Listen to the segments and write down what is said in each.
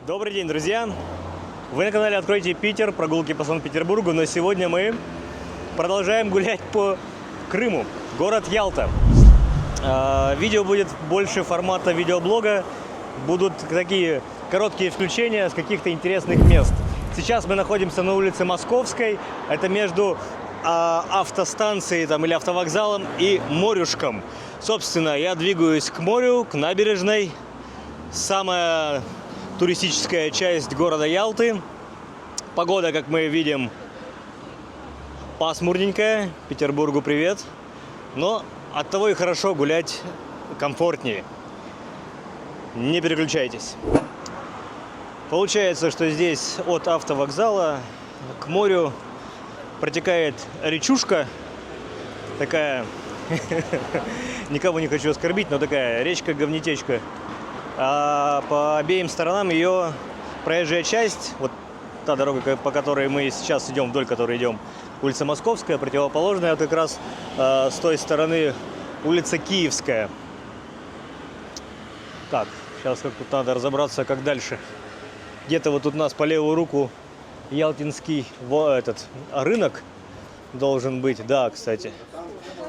Добрый день, друзья! Вы на канале «Откройте Питер», прогулки по Санкт-Петербургу, но сегодня мы продолжаем гулять по Крыму, город Ялта. Видео будет больше формата видеоблога, будут такие короткие включения с каких-то интересных мест. Сейчас мы находимся на улице Московской, это между автостанцией или автовокзалом и Морюшком. Собственно, я двигаюсь к морю, к набережной, самая туристическая часть города Ялты. Погода, как мы видим, пасмурненькая. Петербургу привет. Но оттого и хорошо гулять, комфортнее. Не переключайтесь. Получается, что здесь от автовокзала к морю протекает речушка. Такая, никого не хочу оскорбить, но такая речка-говнетечка. А по обеим сторонам ее проезжая часть, вот та дорога, по которой мы сейчас идем, вдоль которой идем, улица Московская, противоположная, вот как раз с той стороны улица Киевская. Так, сейчас как тут надо разобраться, как дальше. Где-то вот тут у нас по левую руку ялтинский рынок должен быть, да, кстати.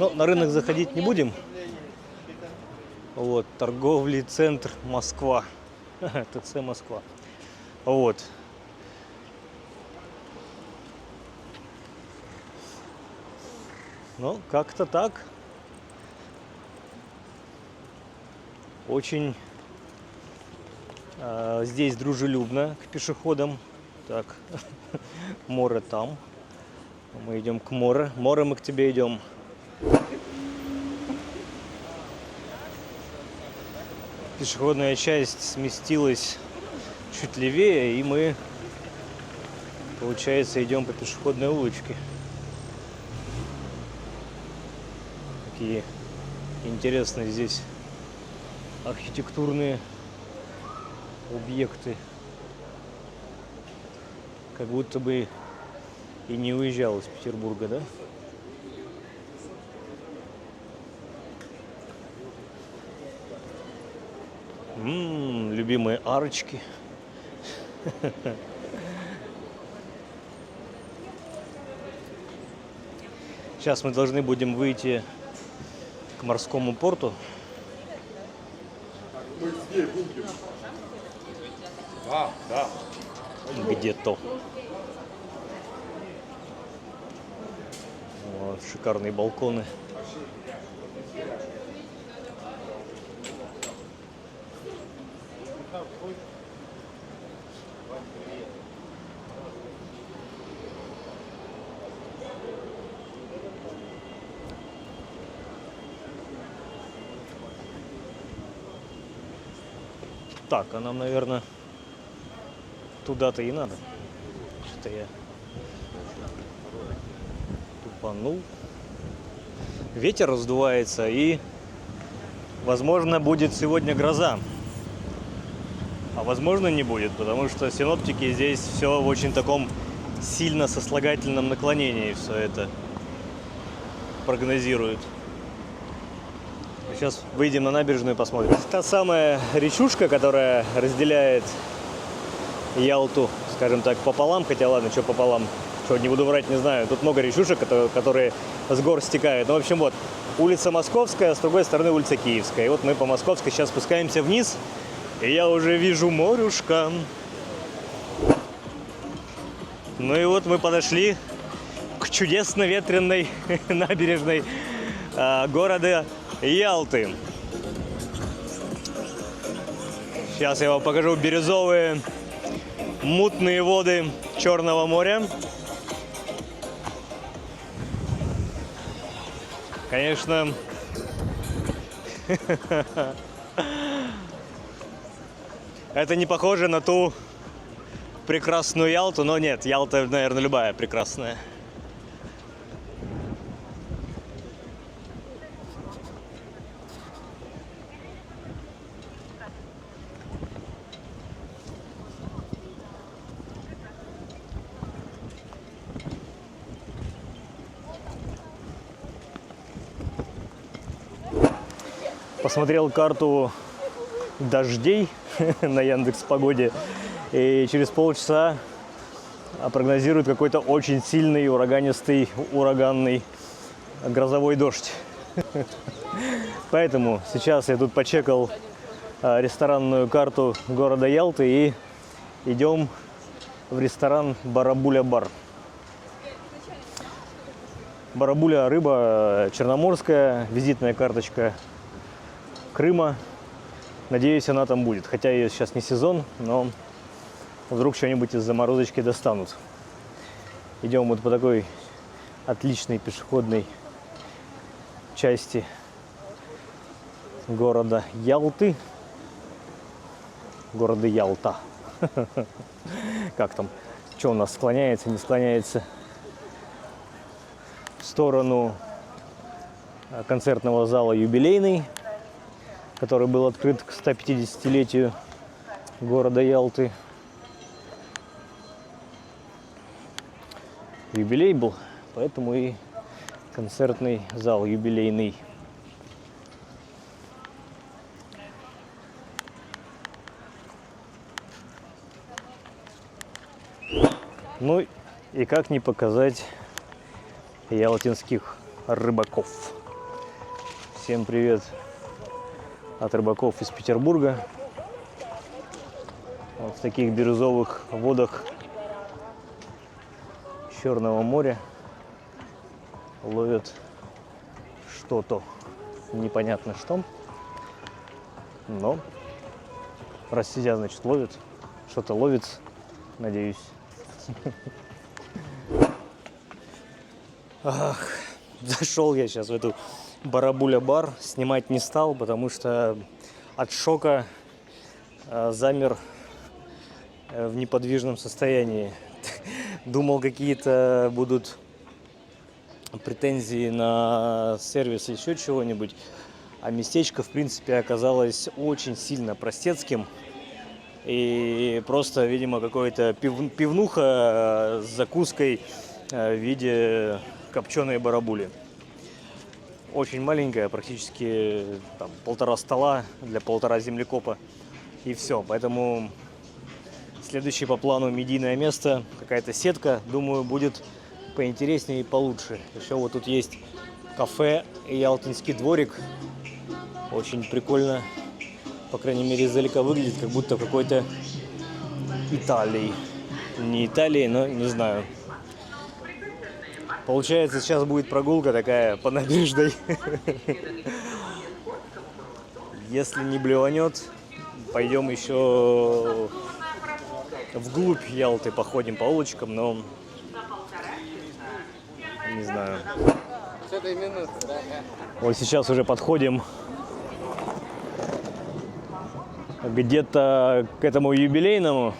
Но на рынок заходить не будем. Вот, торговый центр Москва. ТЦ Москва. Вот. Ну, как-то так. Очень здесь дружелюбно к пешеходам. Так, море там. Мы идем к морю. Море, мы к тебе идем. Пешеходная часть сместилась чуть левее, и мы, получается, идем по пешеходной улочке. Такие интересные здесь архитектурные объекты. Как будто бы и не уезжал из Петербурга, да? Любимые арочки. Сейчас мы должны будем выйти к морскому порту. Да. Где-то. Вот, шикарные балконы. Так, а нам, наверное, туда-то и надо. Что-то я тупанул. Ветер раздувается, и, возможно, будет сегодня гроза. А возможно, не будет, потому что синоптики здесь все в очень таком сильно сослагательном наклонении все это прогнозируют. Сейчас выйдем на набережную и посмотрим. Та самая речушка, которая разделяет Ялту, скажем так, пополам. Хотя ладно, что пополам, что не буду врать, не знаю. Тут много речушек, которые с гор стекают. Ну, в общем, вот, улица Московская, с другой стороны улица Киевская. И вот мы по Московской сейчас спускаемся вниз, и я уже вижу морюшка. Ну и вот мы подошли к чудесно ветреной набережной города Ялты. Сейчас я вам покажу бирюзовые мутные воды Черного моря. Конечно, это не похоже на ту прекрасную Ялту, но нет, Ялта, наверное, любая прекрасная. Посмотрел карту дождей на Яндекс.Погоде И через полчаса прогнозируют какой-то очень сильный, ураганистый, ураганный грозовой дождь. Поэтому сейчас я тут почекал ресторанную карту города Ялты и идем в ресторан Барабуля-бар. Барабуля – рыба черноморская, визитная карточка Крыма. Надеюсь, она там будет. Хотя ее сейчас не сезон, но вдруг что-нибудь из заморозочки достанут. Идем вот по такой отличной пешеходной части города Ялты. Города Ялта. Как там? Что у нас склоняется, не склоняется? В сторону концертного зала «Юбилейный», который был открыт к 150-летию города Ялты. Юбилей был, поэтому и концертный зал «Юбилейный». Ну и как не показать ялтинских рыбаков. Всем привет от рыбаков из Петербурга. Вот в таких бирюзовых водах Черного моря ловят что-то, непонятно что, но раз сидят, значит ловят, что-то ловится, надеюсь. Ах, зашел я сейчас в эту Барабуля-бар, снимать не стал, потому что от шока замер в неподвижном состоянии. Думал, какие-то будут претензии на сервис или еще чего-нибудь, а местечко, в принципе, оказалось очень сильно простецким. И просто, видимо, какая-то пивнуха с закуской в виде копченой барабули. Очень маленькая, практически там, 1,5 стола для 1,5 землекопа. И все. Поэтому следующее по плану медийное место, какая-то сетка, думаю, будет поинтереснее и получше. Еще вот тут есть кафе «Ялтинский дворик». Очень прикольно. По крайней мере, издалека выглядит, как будто в какой-то Италии. Не Италии, но не знаю. Получается, сейчас будет прогулка такая по набережной. Если не блеванет, пойдем еще вглубь Ялты, походим по улочкам, но не знаю. Вот сейчас уже подходим где-то к этому юбилейному.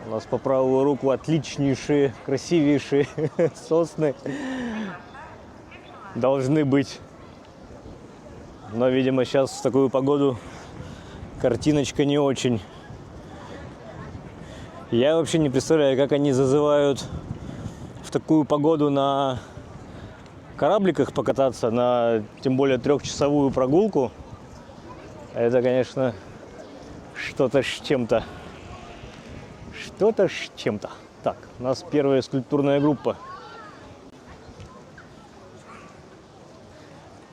У нас по правую руку отличнейшие, красивейшие сосны должны быть. Но, видимо, сейчас в такую погоду картиночка не очень. Я вообще не представляю, как они зазывают в такую погоду на корабликах покататься, на тем более 3-часовую прогулку. Это, конечно, что-то с чем-то. Что-то с чем-то. Так, у нас первая скульптурная группа.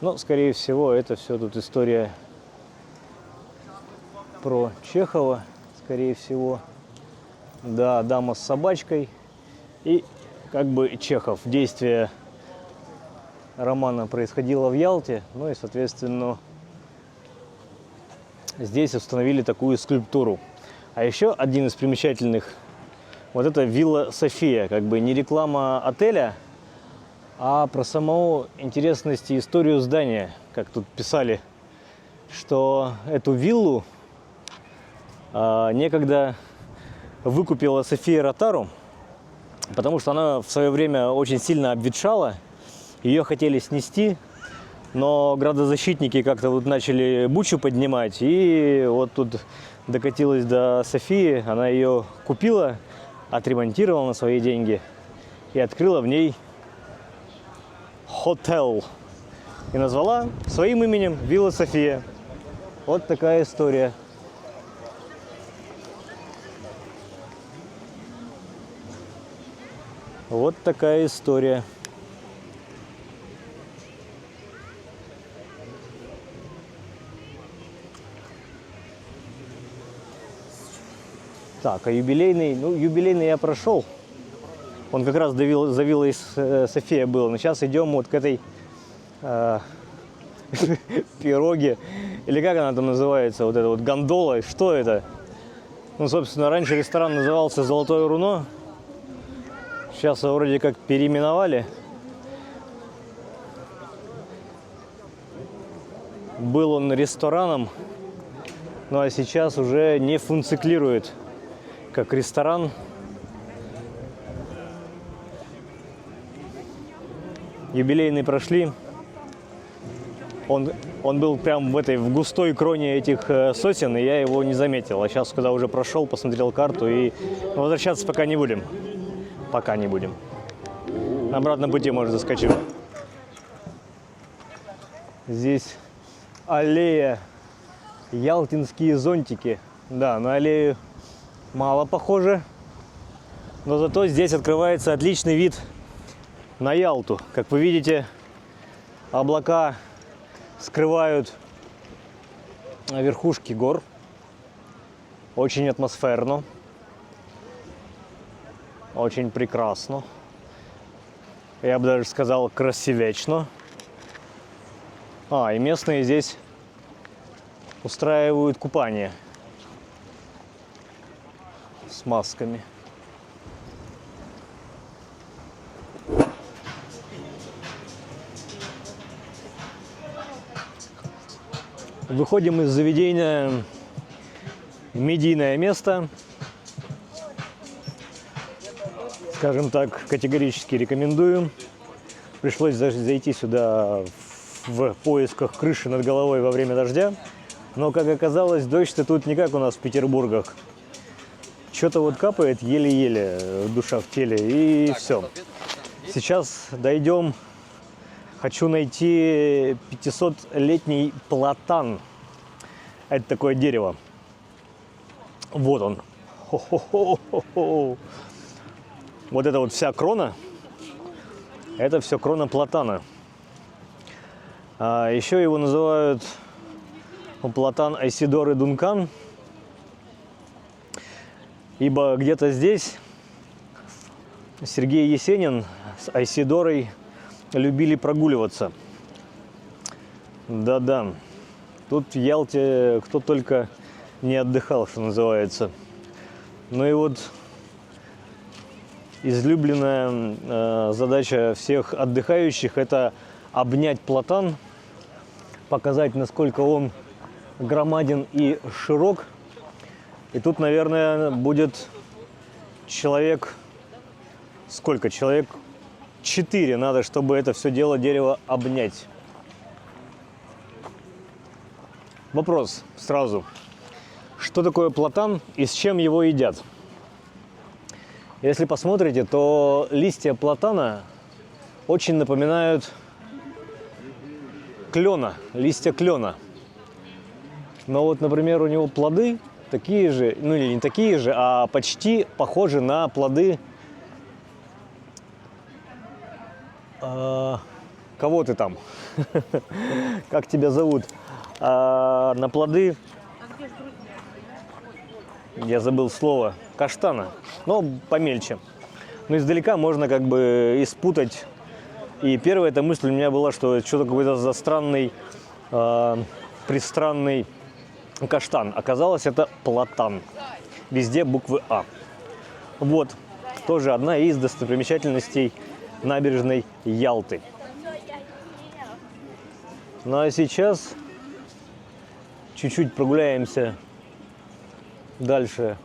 Но, скорее всего, это все тут история про Чехова, скорее всего. Да, дама с собачкой. И как бы Чехов. Действие романа происходило в Ялте. Ну и, соответственно, здесь установили такую скульптуру. А еще один из примечательных, вот это вилла София, как бы не реклама отеля, а про саму интересность и историю здания, как тут писали, что эту виллу некогда выкупила София Ротару, потому что она в свое время очень сильно обветшала, ее хотели снести, но градозащитники как-то вот начали бучу поднимать, и вот тут докатилась до Софии, она ее купила, отремонтировала на свои деньги и открыла в ней хотел. И назвала своим именем Вилла София. Вот такая история. Вот такая история. Так, а юбилейный, ну, юбилейный я прошел. Он как раз за виллой София был. Но сейчас идем вот к этой пироге. Или как она там называется? Вот эта вот гондола. Что это? Ну, собственно, раньше ресторан назывался «Золотое руно». Сейчас его вроде как переименовали. Был он рестораном, ну а сейчас уже не функционирует как ресторан. Юбилейный прошли. Он был прям в густой кроне этих сосен, и я его не заметил. А сейчас, когда уже прошел, посмотрел карту, и возвращаться пока не будем. Пока не будем. На обратном пути, может, заскочим. Здесь аллея, ялтинские зонтики. Да, на аллею мало похоже. Но зато здесь открывается отличный вид на Ялту. Как вы видите, облака скрывают верхушки гор. Очень атмосферно. Очень прекрасно. Я бы даже сказал, красивечно. И местные здесь устраивают купание с масками. Выходим из заведения в медийное место. Скажем так, категорически рекомендую. Пришлось даже зайти сюда в поисках крыши над головой во время дождя. Но, как оказалось, дождь-то тут не как у нас в Петербургах. Что-то вот капает еле-еле, душа в теле, и все. Сейчас дойдем. Хочу найти 500-летний платан. Это такое дерево. Вот он. Хо-хо-хо-хо-хо. Вот это вот вся крона. Это все крона платана. Еще его называют платан Айсидоры Дункан. Ибо где-то здесь Сергей Есенин с Айсидорой любили прогуливаться. Да-да. Тут в Ялте кто только не отдыхал, что называется. Ну и вот излюбленная задача всех отдыхающих – это обнять платан, показать, насколько он громаден и широк. И тут, наверное, будет человек... Сколько? Человек 4 надо, чтобы это все дерево обнять. Вопрос сразу. Что такое платан и с чем его едят? Если посмотрите, то листья платана очень напоминают клена, листья клена. Но вот, например, у него плоды такие же, ну или не такие же, а почти похожи на плоды. Кого ты там? Как тебя зовут? На плоды, я забыл слово, каштана, но помельче. Но издалека можно как бы и спутать. И первая эта мысль у меня была, что это что-то какой-то застранный, пристранный каштан. Оказалось, это платан. Везде буквы А. Вот, тоже одна из достопримечательностей набережной Ялты. Ну а сейчас чуть-чуть прогуляемся дальше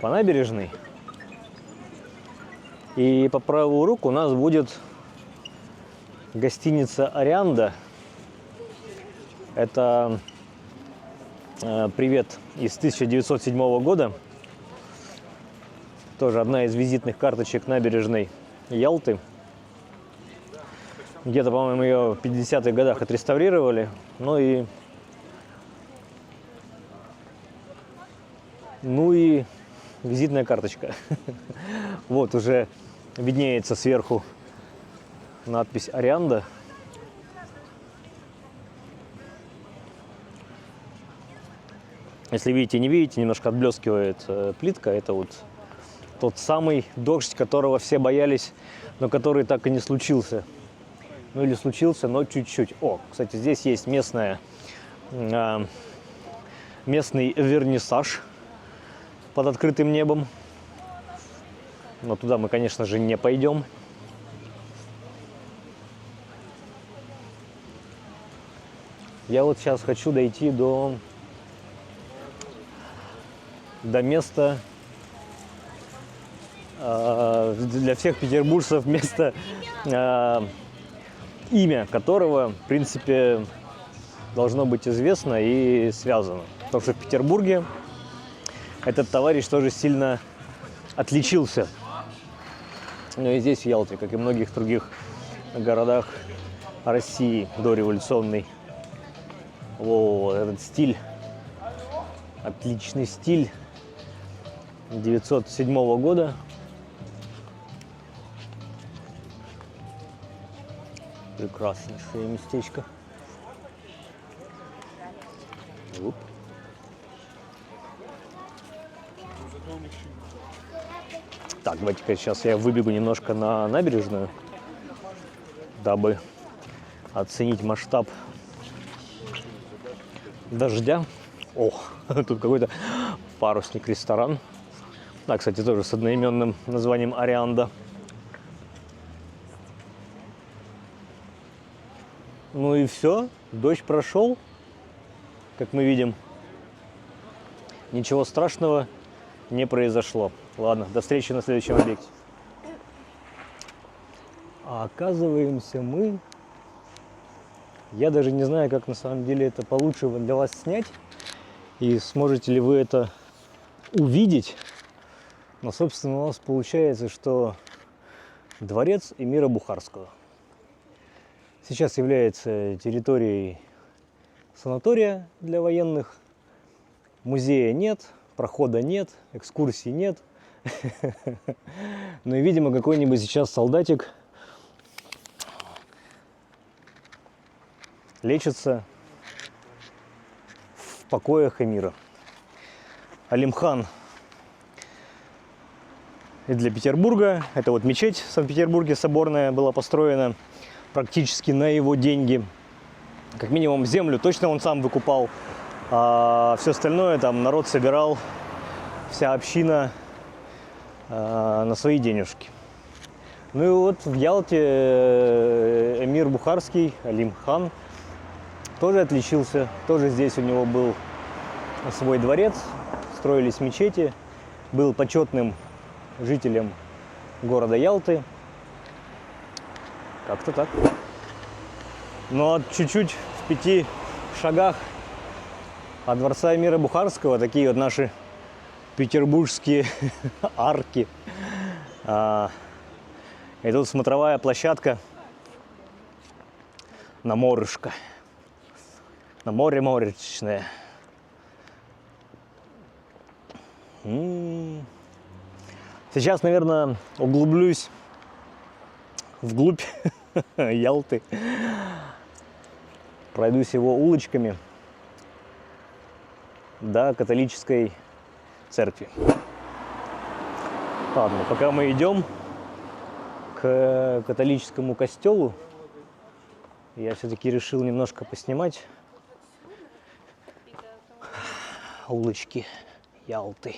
по набережной. И по правую руку у нас будет гостиница «Орианда». Это привет из 1907 года. Тоже одна из визитных карточек набережной Ялты. Где-то, по-моему, ее в 50-х годах отреставрировали. Ну и визитная карточка. Вот уже виднеется сверху надпись «Арианда». Если видите, не видите, немножко отблескивает плитка. Это вот тот самый дождь, которого все боялись, но который так и не случился. Ну или случился, но чуть-чуть. О, кстати, здесь есть местный вернисаж под открытым небом. Но туда мы, конечно же, не пойдем. Я вот сейчас хочу дойти до места, для всех петербуржцев, место, имя которого, в принципе, должно быть известно и связано. Потому что в Петербурге этот товарищ тоже сильно отличился. Ну и здесь, в Ялте, как и в многих других городах России дореволюционной. О, этот стиль, отличный стиль 907 года. Прекраснейшее местечко. Оп. Так, давайте-ка сейчас я выбегу немножко на набережную, дабы оценить масштаб дождя. О, тут какой-то парусник-ресторан. Да, кстати, тоже с одноименным названием «Арианда». Ну и все, дождь прошел, как мы видим. Ничего страшного не произошло. Ладно, до встречи на следующем объекте. А оказываемся мы... Я даже не знаю, как на самом деле это получше для вас снять. И сможете ли вы это увидеть. Но, собственно, у нас получается, что дворец эмира Бухарского сейчас является территорией санатория для военных. Музея нет, прохода нет, экскурсий нет. Ну и, видимо, какой-нибудь сейчас солдатик лечится в покоях эмира. Алимхан и для Петербурга. Это вот мечеть в Санкт-Петербурге соборная была построена практически на его деньги. Как минимум землю точно он сам выкупал, а все остальное там народ собирал, вся община на свои денежки. Ну и вот в Ялте эмир Бухарский, Алимхан, тоже отличился. Тоже здесь у него был свой дворец, строились мечети, был почетным жителем города Ялты. Как-то так. Но чуть-чуть в 5 шагах от дворца эмира Бухарского такие вот наши петербургские арки. И тут смотровая площадка на морышко. На море моречное. Сейчас, наверное, углублюсь вглубь Ялты. Пройдусь его улочками до католической церкви. Ладно, пока мы идем к католическому костелу, я все-таки решил немножко поснимать улочки Ялты.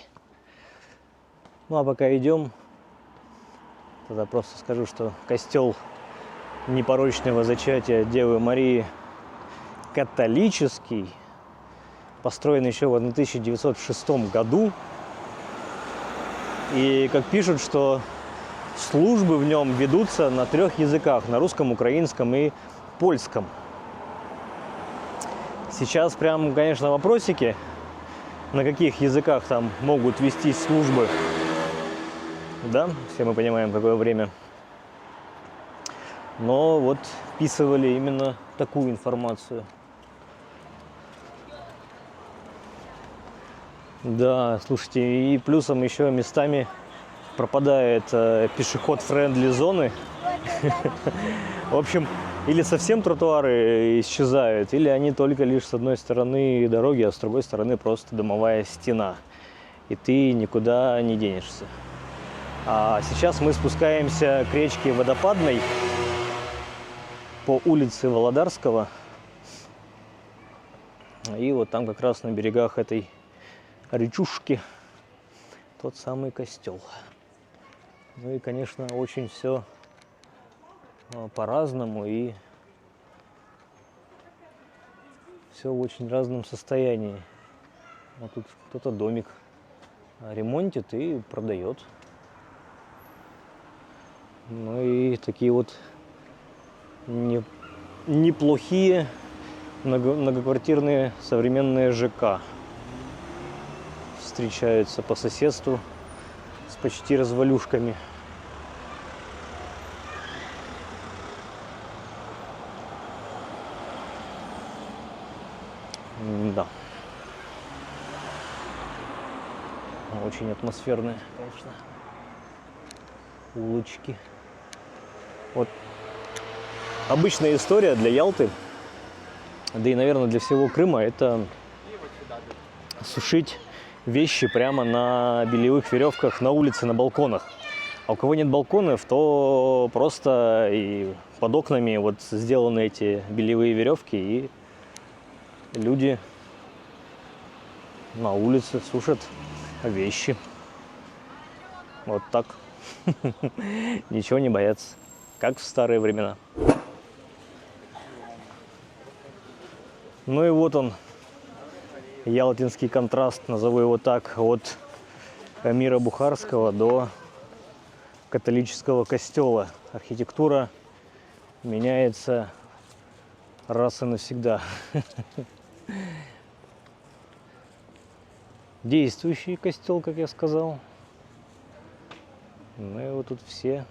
Ну а пока идем, тогда просто скажу, что костел непорочного зачатия Девы Марии католический, построен еще в 1906 году. И как пишут, что службы в нем ведутся на 3 языках: на русском, украинском и польском. Сейчас прям, конечно, вопросики, на каких языках там могут вестись службы. Да, все мы понимаем, какое время. Но вот вписывали именно такую информацию. Да, слушайте, и плюсом еще местами пропадает пешеход-френдли зоны. В общем, или совсем тротуары исчезают, или они только лишь с одной стороны дороги, а с другой стороны просто домовая стена. И ты никуда не денешься. А сейчас мы спускаемся к речке Водопадной по улице Володарского. И вот там как раз на берегах этой речушки тот самый костел. Ну и, конечно, очень все по-разному и все в очень разном состоянии. Вот тут кто-то домик ремонтит и продает. Ну и такие вот неплохие многоквартирные современные ЖК встречаются по соседству с почти развалюшками. Да. Очень атмосферные, конечно, улочки. Вот обычная история для Ялты, да и, наверное, для всего Крыма, это сушить вещи прямо на бельевых веревках на улице, на балконах. А у кого нет балконов, то просто и под окнами вот сделаны эти бельевые веревки, и люди на улице сушат вещи. Вот так. Ничего не боятся. Как в старые времена. Ну и вот он, ялтинский контраст, назову его так, от Эмира Бухарского до католического костела. Архитектура меняется раз и навсегда. Действующий костел, как я сказал. Ну и вот тут все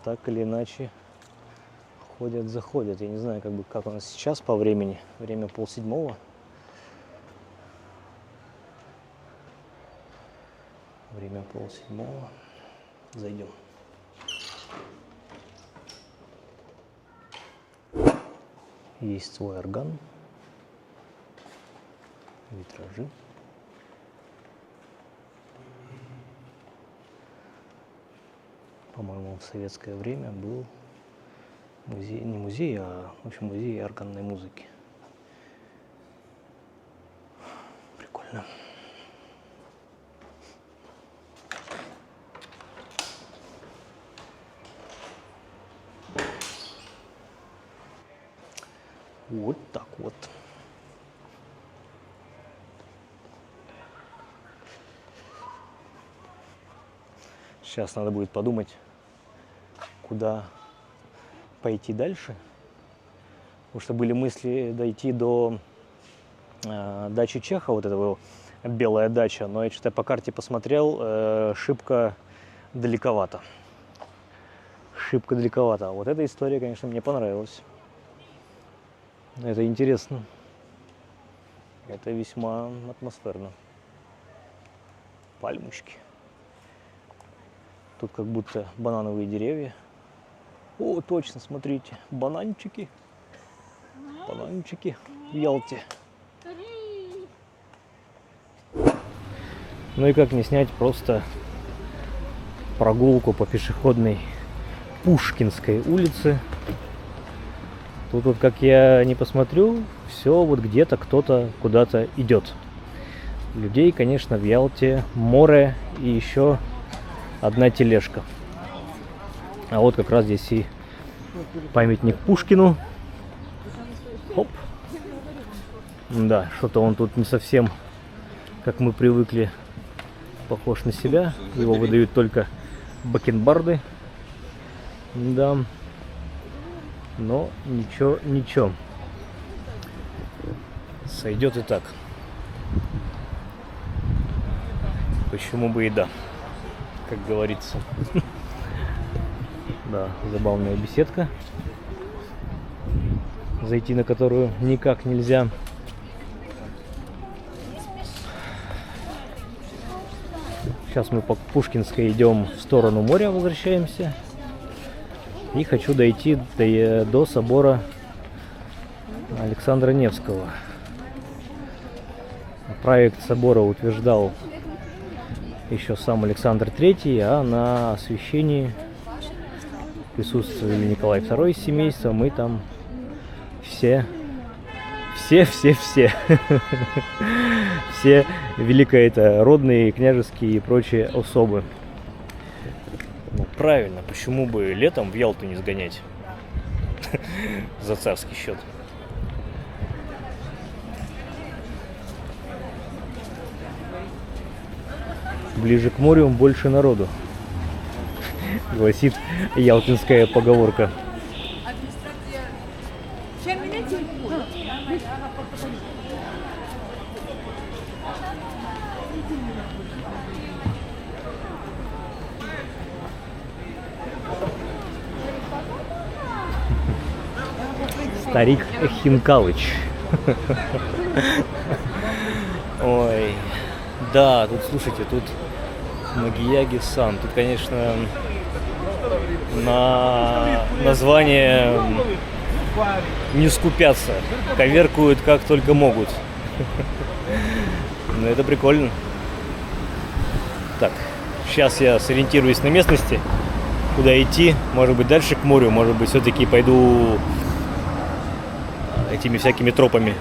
так или иначе ходят-заходят. Я не знаю, как у нас сейчас по времени. Время 6:30. Время 6:30. Зайдем. Есть свой орган. Витражи. По-моему, в советское время был музей, не музей, а в общем музей органной музыки. Прикольно. Вот так вот. Сейчас надо будет подумать, куда пойти дальше. Потому что были мысли дойти до дачи Чеха, вот этого белая дача. Но я что-то по карте посмотрел, шибко далековато. Шибко далековато. Вот эта история, конечно, мне понравилась. Это интересно. Это весьма атмосферно. Пальмочки. Тут как будто банановые деревья. О, точно, смотрите, бананчики. Бананчики в Ялте. Ну и как не снять просто прогулку по пешеходной Пушкинской улице. Тут вот, как я не посмотрю, все вот где-то кто-то куда-то идет. Людей, конечно, в Ялте море и еще одна тележка. А вот как раз здесь и памятник Пушкину. Оп. Да, что-то он тут не совсем, как мы привыкли, похож на себя. Его выдают только бакенбарды. Да. Но ничего. Сойдет и так. Почему бы и да, как говорится. Да, забавная беседка, зайти на которую никак нельзя. Сейчас мы по Пушкинской идем в сторону моря, возвращаемся. И хочу дойти до собора Александра Невского. Проект собора утверждал еще сам Александр III, а на освящении присутствовали Николай II с семейством, и там все великородные, княжеские и прочие особы. Ну, правильно, почему бы летом в Ялту не сгонять за царский счет? Ближе к морю больше народу, гласит ялтинская поговорка. Старик Хинкалыч. Ой, да, тут, слушайте, тут Магияги-сан. Тут, конечно, на название не скупятся. Коверкуют как только могут. Но это прикольно. Так, сейчас я сориентируюсь на местности, куда идти. Может быть, дальше к морю, может быть, все-таки пойду этими всякими тропами,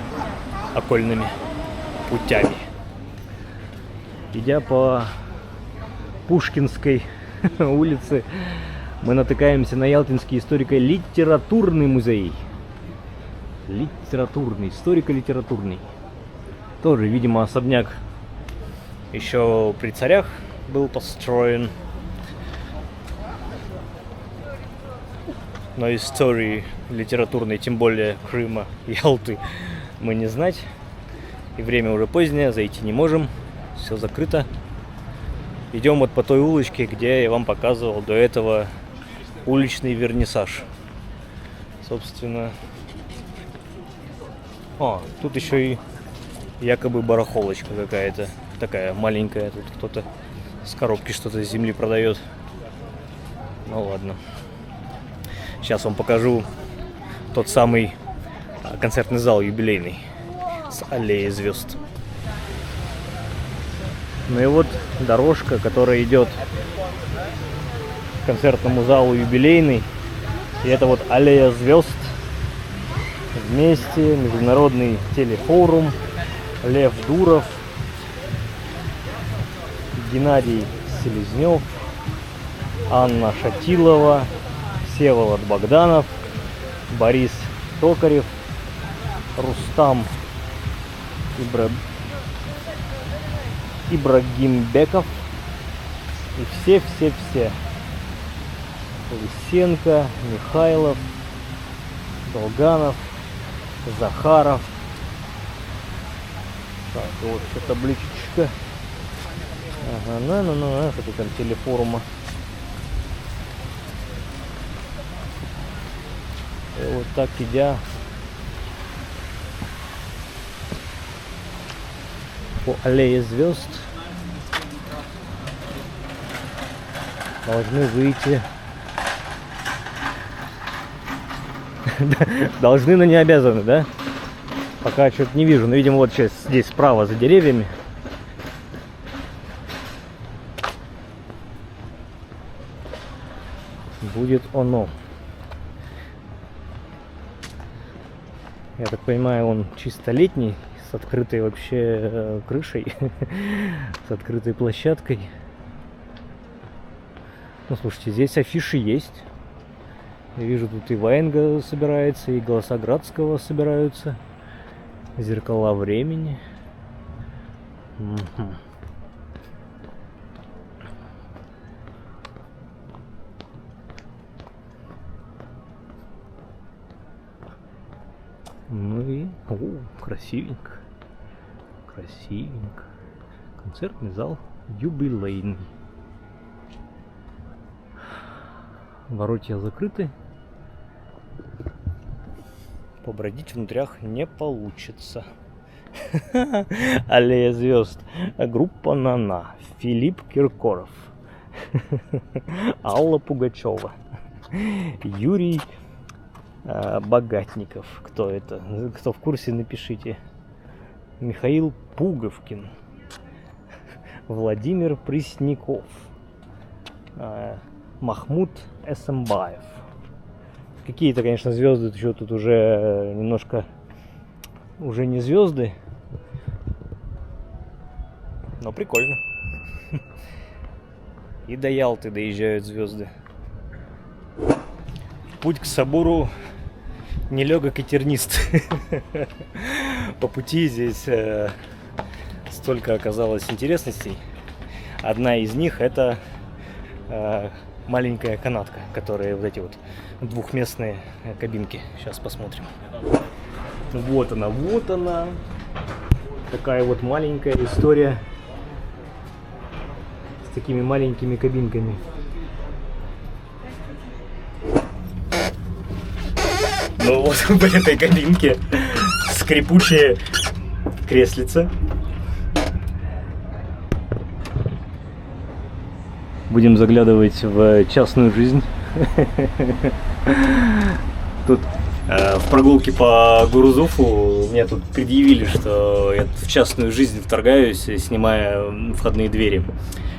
окольными путями. Идя по Пушкинской улице, мы натыкаемся на Ялтинский историко-литературный музей. Литературный, историко-литературный. Тоже, видимо, особняк еще при царях был построен. Но истории литературной, тем более Крыма, Ялты, мы не знать. И время уже позднее, зайти не можем. Все закрыто. Идем вот по той улочке, где я вам показывал до этого уличный вернисаж. Собственно. О, тут еще и якобы барахолочка какая-то. Такая маленькая. Тут кто-то с коробки что-то с земли продает. Ну ладно. Сейчас вам покажу тот самый концертный зал юбилейный с аллеей звезд. Ну и вот дорожка, которая идет к концертному залу юбилейный. И это вот аллея звезд. Вместе Международный телефорум, Лев Дуров, Геннадий Селезнев, Анна Шатилова, Всеволод Богданов, Борис Токарев, Рустам Ибрагимбеков и все. Лысенко, Михайлов, Долганов, Захаров. Так, вот еще табличечка. Ага, что там телефорума. И вот так идя по аллее звезд должны выйти. Должны, но не обязаны, да? Пока что-то не вижу. Но, видимо, вот сейчас здесь справа за деревьями. Будет оно. Я так понимаю, он чисто летний, с открытой вообще крышей, с открытой площадкой. Ну, слушайте, здесь афиши есть. Я вижу, тут и Ваенга собирается, и Голоса Градского собираются. Зеркала времени. Угу. Ну и... О, красивенько. Красивенько. Концертный зал юбилейный. Воротья закрыты. Побродить внутрях не получится. Аллея звезд. Группа «Нана». Филипп Киркоров. Алла Пугачева. Юрий Богатников. Кто это? Кто в курсе, напишите. Михаил Пуговкин. Владимир Пресняков. Махмуд Эсэмбаев. Какие-то, конечно, звезды еще тут уже немножко уже не звезды. Но прикольно. И до Ялты доезжают звезды. Путь к собору нелегок и тернист. По пути здесь столько оказалось интересностей. Одна из них это маленькая канатка, которая вот эти вот двухместные кабинки. Сейчас посмотрим. Вот она, вот она. Такая вот маленькая история с такими маленькими кабинками. Ну вот в этой кабинке скрипучие креслица. Будем заглядывать в частную жизнь. Тут в прогулке по Гурзуфу мне тут предъявили, что я в частную жизнь вторгаюсь, снимая входные двери.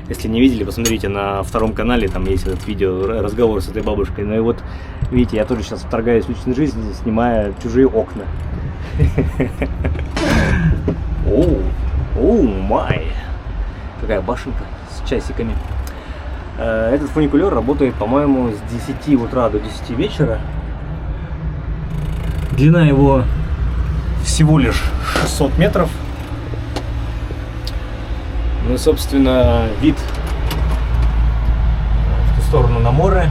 Если не видели, посмотрите на втором канале, там есть этот видео, разговор с этой бабушкой. Ну и вот, видите, я тоже сейчас вторгаюсь в личную жизнь, снимая чужие окна. Оу май! Какая башенка с часиками. Этот фуникулер работает, по-моему, с 10 утра до 10 вечера. Длина его всего лишь 600 метров. Ну и, собственно, вид в ту сторону на море,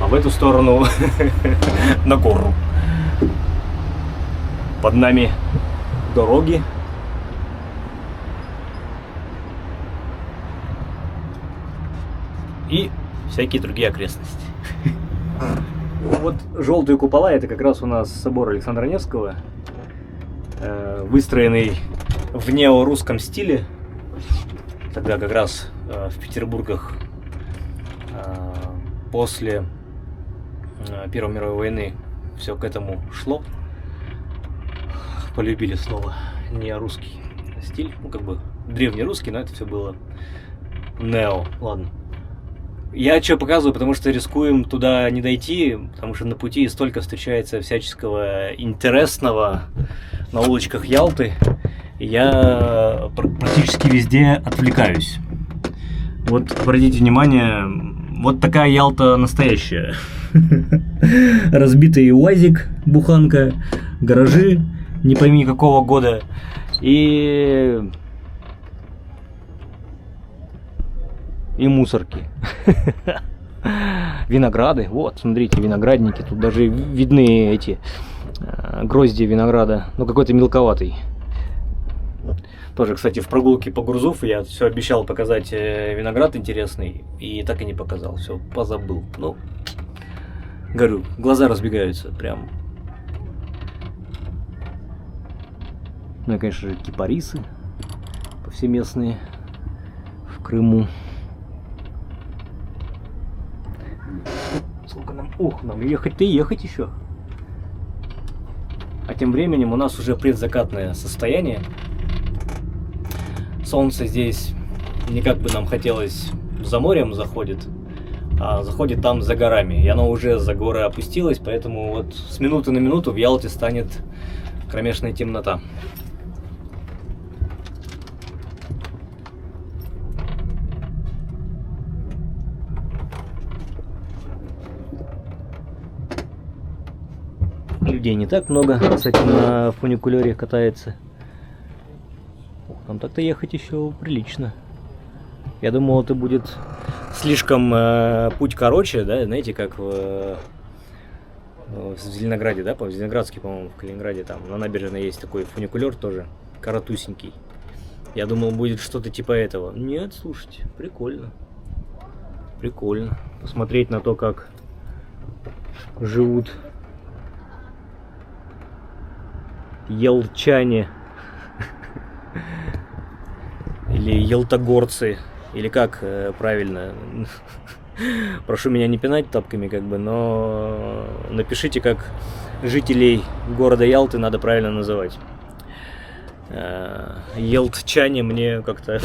а в эту сторону на гору. Под нами дороги. И всякие другие окрестности. Вот желтые купола — это как раз у нас собор Александра Невского, выстроенный в неорусском стиле. Тогда как раз в Петербургах после Первой мировой войны все к этому шло. Полюбили снова неорусский стиль, ну как бы древнерусский, но это все было нео. Ладно. Я что показываю, потому что рискуем туда не дойти, потому что на пути столько встречается всяческого интересного на улочках Ялты. И я практически везде отвлекаюсь. Вот обратите внимание, вот такая Ялта настоящая. Разбитый УАЗик, буханка, гаражи, не пойми какого года. И мусорки. Винограды. Вот, смотрите, виноградники. Тут даже видны эти грозди винограда. Ну, какой-то мелковатый. Тоже, кстати, в прогулке по Гурзуфу я все обещал показать виноград интересный. И так и не показал. Все, позабыл. Ну, говорю, глаза разбегаются прям. Ну и, конечно же, кипарисы повсеместные в Крыму. Сколько нам? Ух, нам ехать-то и ехать еще. А тем временем у нас уже предзакатное состояние. Солнце здесь не как бы нам хотелось за морем заходит, а заходит там за горами. И оно уже за горы опустилось, поэтому вот с минуты на минуту в Ялте станет кромешная темнота. Людей не так много, кстати, на фуникулере катается. Нам так-то ехать еще прилично. Я думал, это будет слишком путь короче, да, знаете, как в Зеленограде, да, в Зеленоградске, по-моему, в Калининграде, там на набережной есть такой фуникулер тоже, коротусенький. Я думал, будет что-то типа этого. Нет, слушайте, прикольно. Прикольно. Посмотреть на то, как живут елчане. Или елтогорцы. Или как правильно. Прошу меня не пинать тапками, как бы, но напишите, как жителей города Ялты надо правильно называть. Елтчане мне как-то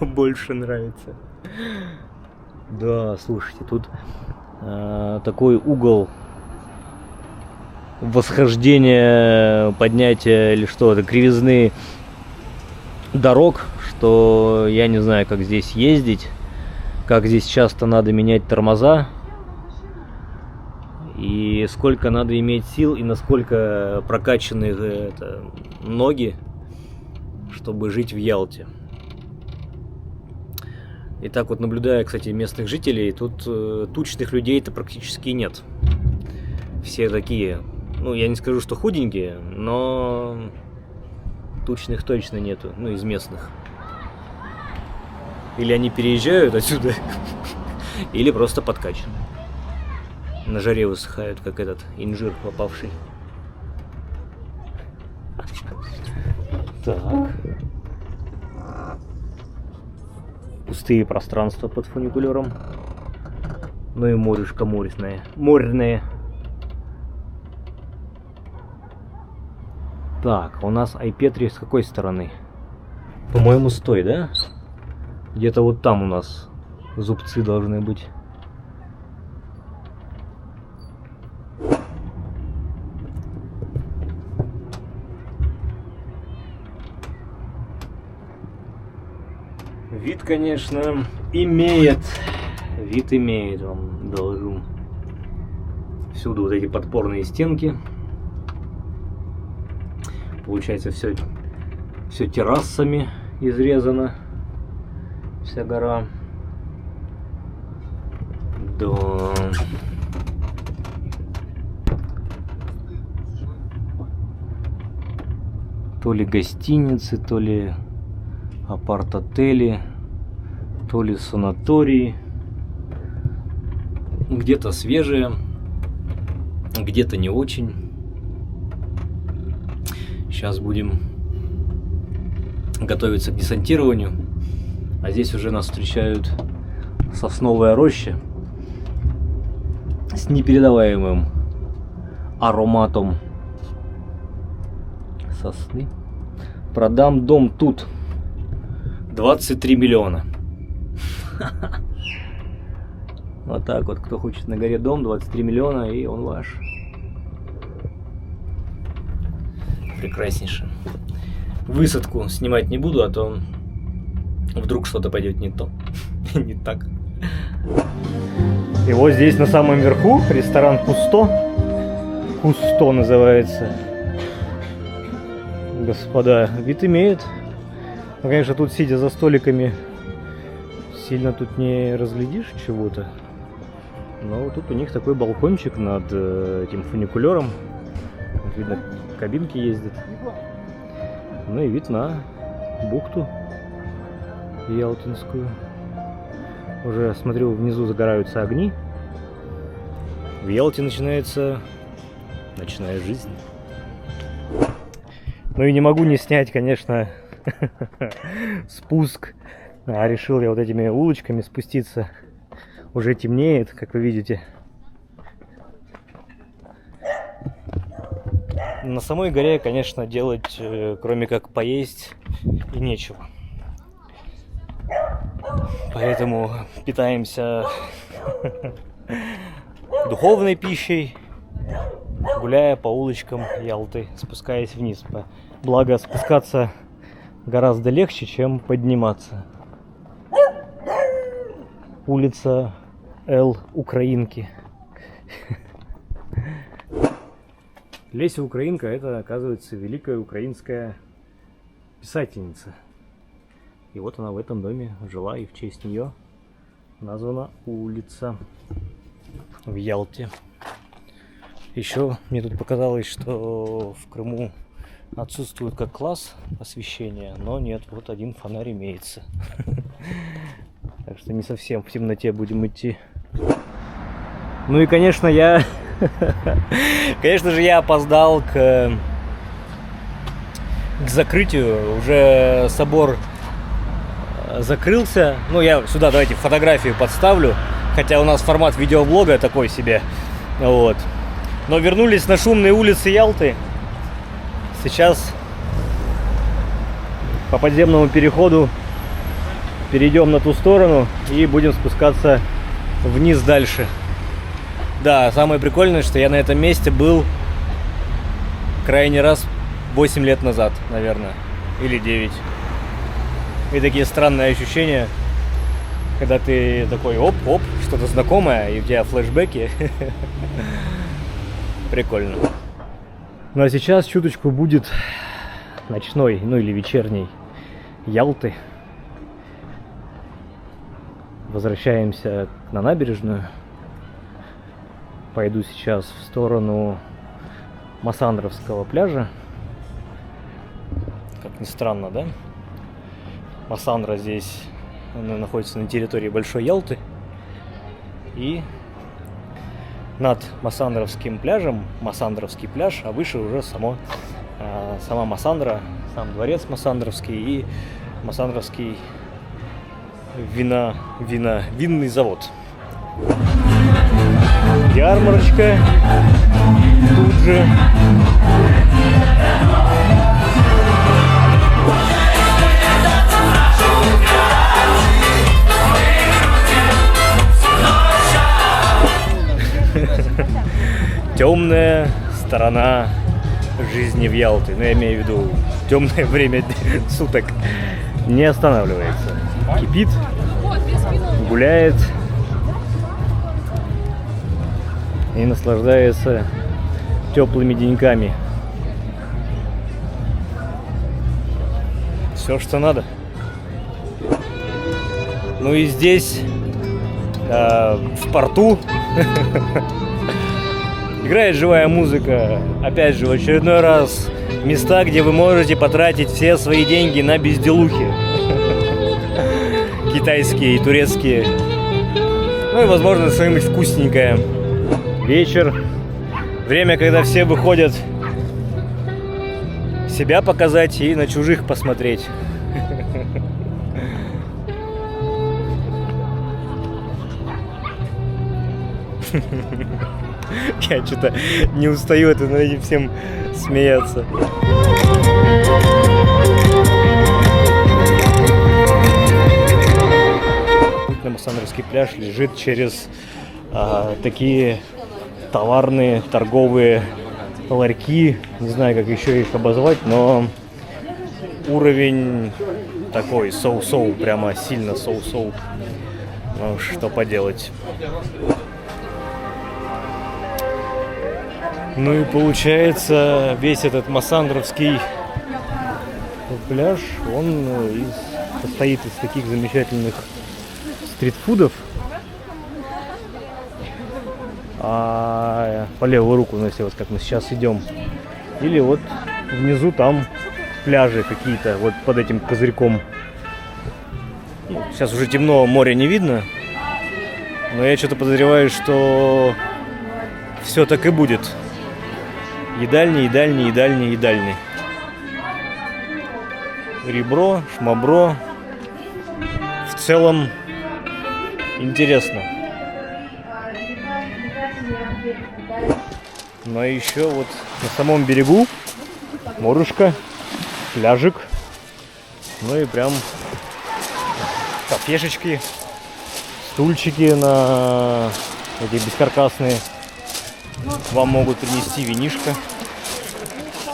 больше нравится. Да, слушайте, тут такой угол восхождения, поднятия или что, это кривизны дорог, что я не знаю, как здесь ездить, как здесь часто надо менять тормоза и сколько надо иметь сил и насколько прокачаны ноги, чтобы жить в Ялте. И так вот, наблюдая, кстати, местных жителей, тут тучных людей-то практически нет. Все такие, ну, я не скажу, что худенькие, но тучных точно нету, ну, из местных. Или они переезжают отсюда, или просто подкачаны. На жаре высыхают, как этот инжир попавший. Так. Пустые пространства под фуникулером. Ну и морюшка морное. Так, у нас Айпетри с какой стороны? По-моему, с той, да? Где-то вот там у нас зубцы должны быть. Вид, конечно, имеет. Вид имеет, вам доложу. Всюду вот эти подпорные стенки. Получается, все террасами изрезано. Вся гора. Да. То ли гостиницы, то ли апарт-отели, то ли санатории. Где-то свежие, где-то не очень. Сейчас будем готовиться к десантированию. А здесь уже нас встречают сосновая роща с непередаваемым ароматом сосны. Продам дом тут. 23 миллиона. Вот так вот, кто хочет на горе дом, 23 миллиона, и он ваш. Прекраснейше. Высадку снимать не буду, а то вдруг что-то пойдет не то. Не так. И вот здесь на самом верху ресторан Кусто. Кусто называется. Господа, вид имеет. Но, конечно, тут, сидя за столиками, сильно тут не разглядишь чего-то. Но тут у них такой балкончик над этим фуникулером. Видно, кабинки ездят. Ну и вид на бухту ялтинскую. Уже смотрю, внизу загораются огни. В Ялте начинается ночная жизнь. Ну и не могу не снять, конечно, спуск. А решил я вот этими улочками спуститься. Уже темнеет, как вы видите. На самой горе, конечно, делать, кроме как поесть, и нечего. Поэтому питаемся духовной пищей, гуляя по улочкам Ялты, спускаясь вниз. Благо, спускаться гораздо легче, чем подниматься. Улица Л. Украинки. Леся Украинка — это, оказывается, великая украинская писательница. И вот она в этом доме жила, и в честь нее названа улица в Ялте. Еще мне тут показалось, что в Крыму отсутствует как класс освещения, но нет, вот один фонарь имеется. Так что не совсем в темноте будем идти. Ну и, конечно, конечно же, я опоздал к к закрытию. Уже собор закрылся. Ну, я сюда, давайте, фотографию подставлю. Хотя у нас формат видеоблога такой себе. Вот. Но вернулись на шумные улицы Ялты. Сейчас по подземному переходу перейдем на ту сторону и будем спускаться вниз дальше. Да, самое прикольное, что я на этом месте был крайний раз 8 лет назад, наверное. Или 9. И такие странные ощущения, когда ты такой оп-оп, что-то знакомое, и у тебя флешбеки. Прикольно. Ну а сейчас чуточку будет ночной, ну или вечерней Ялты. Возвращаемся на набережную. Пойду сейчас в сторону Массандровского пляжа. Как ни странно, да? Массандра здесь находится на территории Большой Ялты. И над Массандровским пляжем Массандровский пляж, а выше уже сама Массандра, сам дворец Массандровский и Массандровский винный завод. Ярмарочка тут же. Темная сторона жизни в Ялте. Ну, я имею в виду, темное время суток не останавливается. Кипит, гуляет и наслаждается теплыми деньками. Все, что надо. Ну и здесь, в порту, играет живая музыка. Опять же, в очередной раз места, где вы можете потратить все свои деньги на безделухи. Китайские и турецкие. Ну и, возможно, что-нибудь вкусненькое. Вечер. Время, когда все выходят себя показать и на чужих посмотреть. Я что-то не устаю над этим всем смеяться. Путь на Массандровский пляж лежит через такие товарные, торговые ларьки. Не знаю, как еще их обозвать, но уровень такой соу-соу, прямо сильно соу-соу. Ну, что поделать. Ну и получается, весь этот Массандровский пляж, он состоит из таких замечательных стритфудов. А по левую руку, ну, если вот как мы сейчас идем, или вот внизу там пляжи какие-то, вот под этим козырьком. Ну, сейчас уже темно, моря не видно, но я что-то подозреваю, что все так и будет. Едальни, едальни, едальни, едальни. Ребро, шмабро. В целом интересно. Но еще вот на самом берегу морюшка, пляжик. Ну и прям кафешечки, стульчики на эти бескаркасные. Вам могут принести винишко.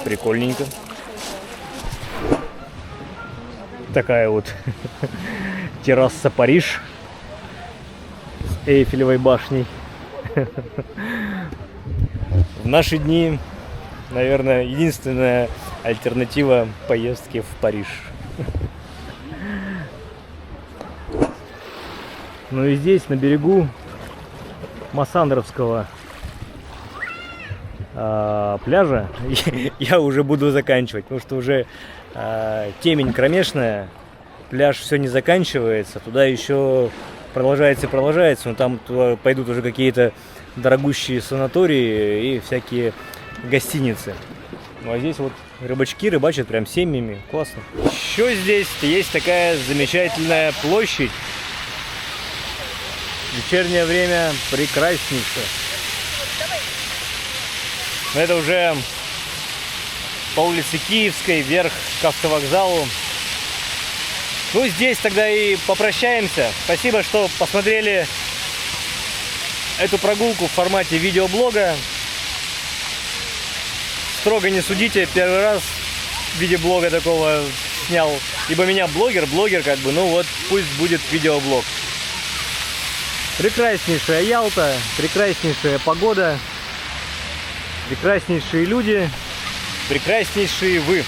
Прикольненько. Такая вот терраса Париж с Эйфелевой башней. В наши дни, наверное, единственная альтернатива поездки в Париж. Ну и здесь, на берегу Массандровского пляжа, я уже буду заканчивать, потому что уже темень кромешная, пляж все не заканчивается, туда еще продолжается, но там туда пойдут уже какие-то дорогущие санатории и всякие гостиницы. Ну а здесь вот Рыбачки рыбачат прям семьями. Классно. Еще здесь есть такая замечательная площадь. В вечернее время прекраснейшая. Но это уже по улице Киевской, вверх к автовокзалу. Ну, здесь тогда и попрощаемся. Спасибо, что посмотрели эту прогулку в формате видеоблога. Строго не судите, первый раз в виде блога такого снял. Ибо меня блогер как бы, ну вот пусть будет видеоблог. Прекраснейшая Ялта, прекраснейшая погода, прекраснейшие люди, прекраснейшие вы.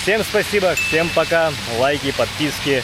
Всем спасибо, всем пока, лайки, подписки,